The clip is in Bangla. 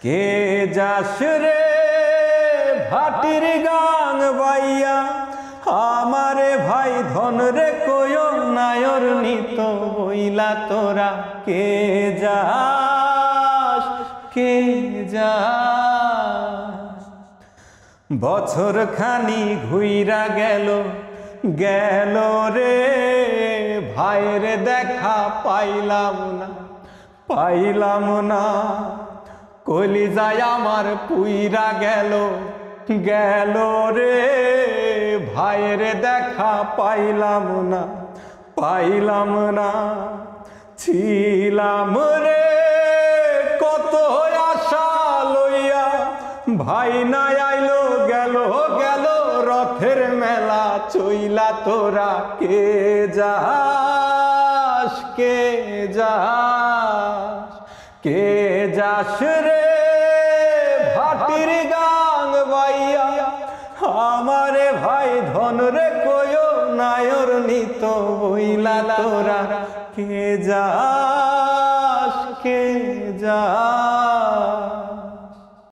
কে যাস রে ভাটির গান বাইয়া, আমারে ভাই ধন রে কয় নায়র নিত বইলা তোরা। কে যাস, কে যাস। বছর খানি ঘুইরা গেল গেল রে, ভাইয়ের দেখা পাইলাম না পাইলাম না। কলিজায় আমার পুইরা গেল গেল রে, ভাইয়ের দেখা পাইলাম না পাইলাম না। ছিলাম রে কত আশা লইয়া, ভাই না আইলো গেল গেল রথের মেলা চইলা তোরা। কে যাস, কে যাস, কে যাস রে ভাটির গান বাইয়া, আমারে ভাই ধন রে কয় নায়র নিত বইলা তোরা। কে যাস, কে যাস।